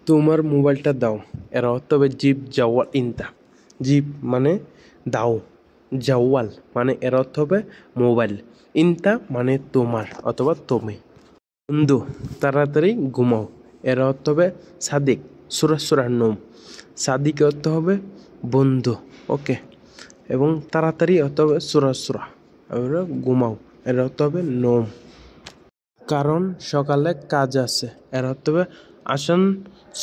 তোমার মোবাইলটা দাও, এর অর্থ হবে জিপ জাওয়াল ইনতা। জিপ মানে দাও, জাওয়াল মানে এর অর্থ হবে মোবাইল, ইনতা মানে তোমার অথবা তুমি। বন্ধু, তাড়াতাড়ি ঘুমাও, এর অর্থ হবে সাদিক, সুরা সুরা নোম। সাদিক অর্থ হবে বন্ধু, ওকে। এবং তাড়াতাড়ি অর্থ হবে সুরা সুরা, এবারে ঘুমাও এর অর্থ হবে নোম। কারণ সকালে কাজ আছে, এর অর্থ হবে আসান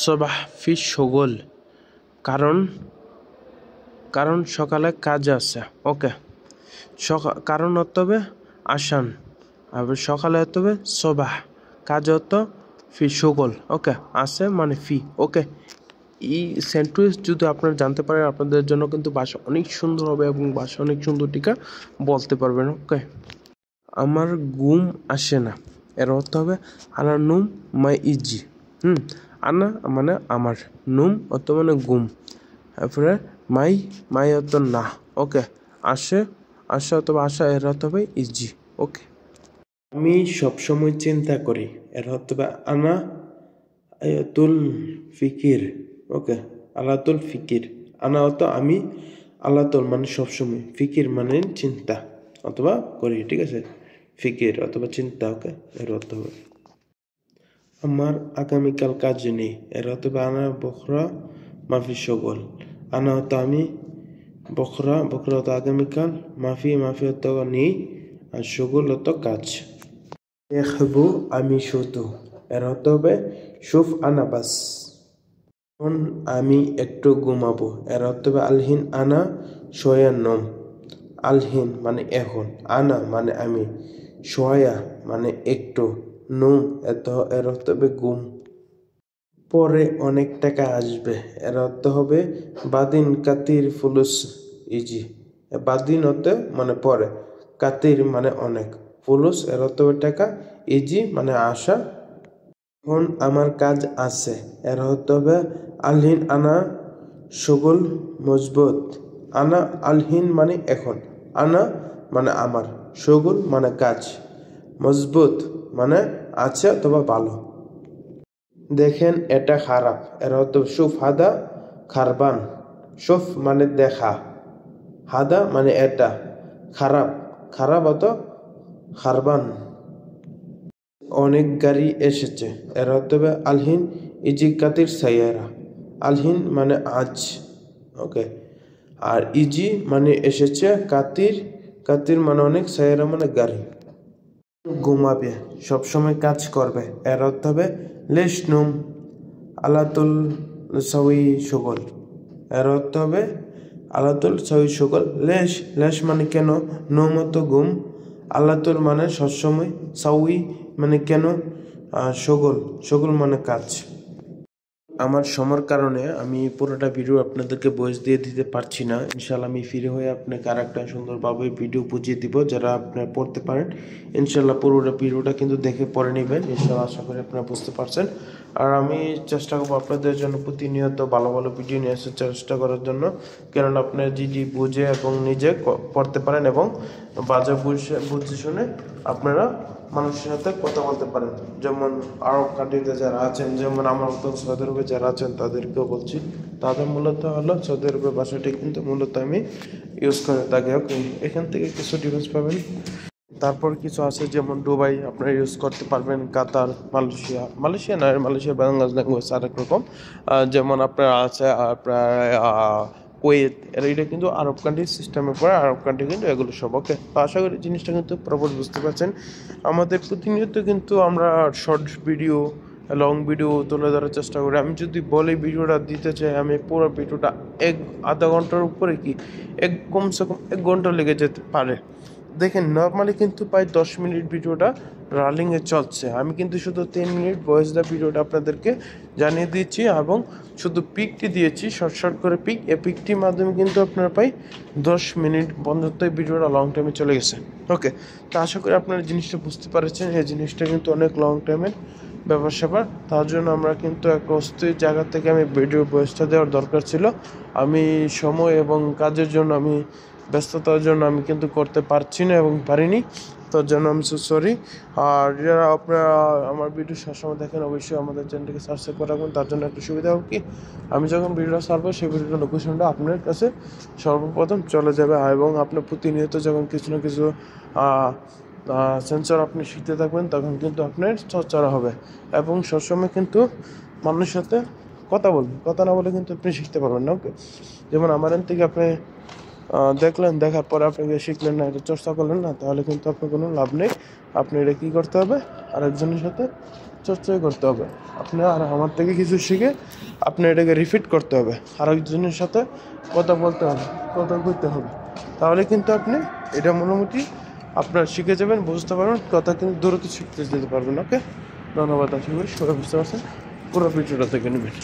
সবাহ ফি শগল। কারণ কারণ সকালে কাজ আছে, ওকে। কারণ অর্থ হবে আসান, আর সকালে অর্থ হবে সবাহ, কাজ অর্থ ফি শগল, ওকে। আছে মানে ফি, ওকে। এই সেন্টেন্স যদি আপনারা জানতে পারেন আপনাদের জন্য কিন্তু ভাষা অনেক সুন্দর হবে এবং ভাষা অনেক সুন্দর টিকা বলতে পারবেন, ওকে। আমার ঘুম আসে না, এর অর্থ হবে আনা নুম মাই ইজি। আনা মানে আমার, নুম অর্থ মানে ঘুম, তারপরে মাই অর্থ না, ওকে। আসে অথবা আসা এর অর্থ হবে ইজি, ওকে। আমি সবসময় চিন্তা করি, এর অর্থ হবে আনা আয়াতুল ফিকির, ওকে। আলাতুল ফিকির, আনা অর্থ আমি, আলাতুল মানে সবসময়, ফিকির মানে চিন্তা অথবা করি, ঠিক আছে। ফিকির অথবা চিন্তা, ওকে, এর অর্থ হবে। আমার আগামীকাল কাজ নেই, এর অর্থ হবে আনা বখরা মাফি শগল। আনা হতো আমি, বখরা হতো আগামীকাল, মাফি হতো নেই, আর শগল হতো কাজ। দেখবো আমি শুধু, এর অর্থ হবে শুফ আনা বাস। এখন আমি একটু ঘুমাবো, এর অর্থ হবে আলহিন আনা শোয়া নম। আলহিন মানে এখন, আনা মানে আমি, শোয়া মানে একটু, নুম এর অর্থ হবে ঘুম। পরে অনেক টাকা আসবে, এর অর্থ হবে বাদিন কাতির ফুলুস ইজি। বাদিন অর্থ মানে পরে, কাতির মানে অনেক, ফুলুস এর অর্থ হবে টাকা, ইজি মানে আশা। এখন আমার কাজ আছে, এর অর্থ হবে আলহিন আনা শগুল মজবুত। আনা আলহিন মানে এখন, আনা মানে আমার, শগুল মানে কাজ, মজবুত মানে আছে অথবা ভালো। দেখেন এটা খারাপ, এর অর্থ শুফ হাদা খারবান। শুফ মানে দেখা, হাদা মানে এটা, খারাপ অত খারবান। অনেক গাড়ি এসেছে, এর অর্থ হবে আলহিন ইজি কাতির সাইয়ারা। আলহিন মানে আজ, ওকে। আর ইজি মানে এসেছে, কাতির মানে অনেক, সাইয়ারা মানে গাড়ি। ঘুমাবে, সবসময় কাজ করবে, এর অর্থ হবে লেশ নুম আলাতুল সাউই শগল। এর অর্থ হবে আলাতুল সাউই শগল। লেশ মানে কেন, নুম অর্থ ঘুম, আলাতুল মানে সবসময়, সাউই মানে কেন, শগল মানে কাজ। আমার সময়ের কারণে আমি পুরোটা ভিডিও আপনাদেরকে ভয়েস দিয়ে দিতে পারছি না। ইনশাল্লাহ আমি ফ্রি হয়ে আপনাকে আর একটা সুন্দরভাবে ভিডিও বুঝিয়ে দিব, যারা আপনারা পড়তে পারেন। ইনশাল্লাহ পুরোটা ভিডিওটা কিন্তু দেখে পড়ে নেবেন, ইনশাল্লাহ আশা করি আপনারা বুঝতে পারছেন। আর আমি চেষ্টা করবো আপনাদের জন্য প্রতিনিয়ত ভালো ভালো ভিডিও নিয়ে আসার চেষ্টা করার জন্য, কেননা আপনারা যদি বুঝে এবং নিজে পড়তে পারেন এবং বাজে বুঝে শুনে আপনারা মানুষের সাথে কথা বলতে পারেন। যেমন আরব কান্ট্রিতে যারা আছেন, যেমন আমার মতো সৌদি আরবে যারা আছেন তাদেরকেও বলছি, তাদের মূলত হলো সৌদি আরবের ভাষাটি কিন্তু মূলত আমি ইউজ করে থাকি, ওকে। এখান থেকে কিছু ডিফারেন্স পাবেন। তারপর কিছু আছে যেমন দুবাই আপনারা ইউজ করতে পারবেন, কাতার, মালয়েশিয়া বাংলা ল্যাঙ্গুয়েজ আরেক রকম। যেমন আপনার আছে আপনার কুয়েত, এটা কিন্তু আরব কান্ট্রি সিস্টেমে পড়ে, আরব কান্ট্রি কিন্তু এগুলো সব, ওকে। তো আশা করি জিনিসটা কিন্তু প্রপার বুঝতে পারছেন। আমাদের প্রতিনিয়ত কিন্তু আমরা শর্ট ভিডিও, লং ভিডিও তুলে ধরার চেষ্টা করি। আমি যদি বলে ভিডিওটা দিতে চাই, আমি পুরো ভিডিওটা আধা ঘন্টার উপরে কি কমসে কম 1 ঘন্টা লেগে যেতে পারে। দেখেন নর্মালি কিন্তু প্রায় 10 মিনিট ভিডিওটা রানিংয়ে চলছে, আমি কিন্তু শুধু 3 মিনিট ভয়েস দা ভিডিওটা আপনাদেরকে জানিয়ে দিচ্ছি এবং শুধু পিকটি দিয়েছি, শর্ট করে পিক। এই পিকটির মাধ্যমে কিন্তু আপনারা প্রায় 10 মিনিট পর্যন্ত ভিডিওটা লং টাইমে চলে গেছে, ওকে। তো আশা করি আপনারা জিনিসটা বুঝতে পারছেন, এই জিনিসটা কিন্তু অনেক লং টাইমের ব্যাপার স্যাপার। তার জন্য আমরা কিন্তু এক অস্থির জায়গা থেকে আমি ভিডিও ভয়েসটা দেওয়ার দরকার ছিল। আমি সময় এবং কাজের জন্য আমি ব্যস্ততার জন্য আমি কিন্তু করতে পারছি না এবং পারিনি, তার জন্য আমি সরি। আর যারা আপনারা আমার ভিডিও সবসময় দেখেন অবশ্যই আমাদের চ্যানেলটিকে সাবস্ক্রাইব করে রাখবেন। তার জন্য একটা সুবিধা হোক কি, আমি যখন ভিডিওটা ছাড়বো সেই ভিডিওর লোকেশনটা আপনার কাছে সর্বপ্রথম চলে যাবে, এবং আপনি প্রতিনিয়ত যখন কিছু না কিছু সেন্সর আপনি শিখতে থাকবেন তখন কিন্তু আপনার চর্চা হবে, এবং সবসময় কিন্তু মানুষের সাথে কথা বলবেন। কথা না বলে কিন্তু আপনি শিখতে পারবেন না। ওকে, যেমন আমার এখান থেকে আপনি দেখলেন, দেখার পরে আপনি শিখলেন না, এটা চর্চা করলেন না, তাহলে কিন্তু আপনার কোনো লাভ নেই। আপনি এটা কী করতে হবে, আরেকজনের সাথে চর্চাই করতে হবে। আপনি আর আমার থেকে কিছু শিখে আপনি এটাকে রিপিট করতে হবে, আরেকজনের সাথে কথা বলতে হবে, কথা বলতে হবে, তাহলে কিন্তু আপনি এটা মোটামুটি আপনার শিখে যাবেন, বুঝতে পারবেন, কথা কিন্তু দ্রুত শিখতে যেতে পারবেন। ওকে, ধন্যবাদ। আশা করি সবাই বুঝতে পারছেন, পুরো ভিডিওটা থেকে নেবেন।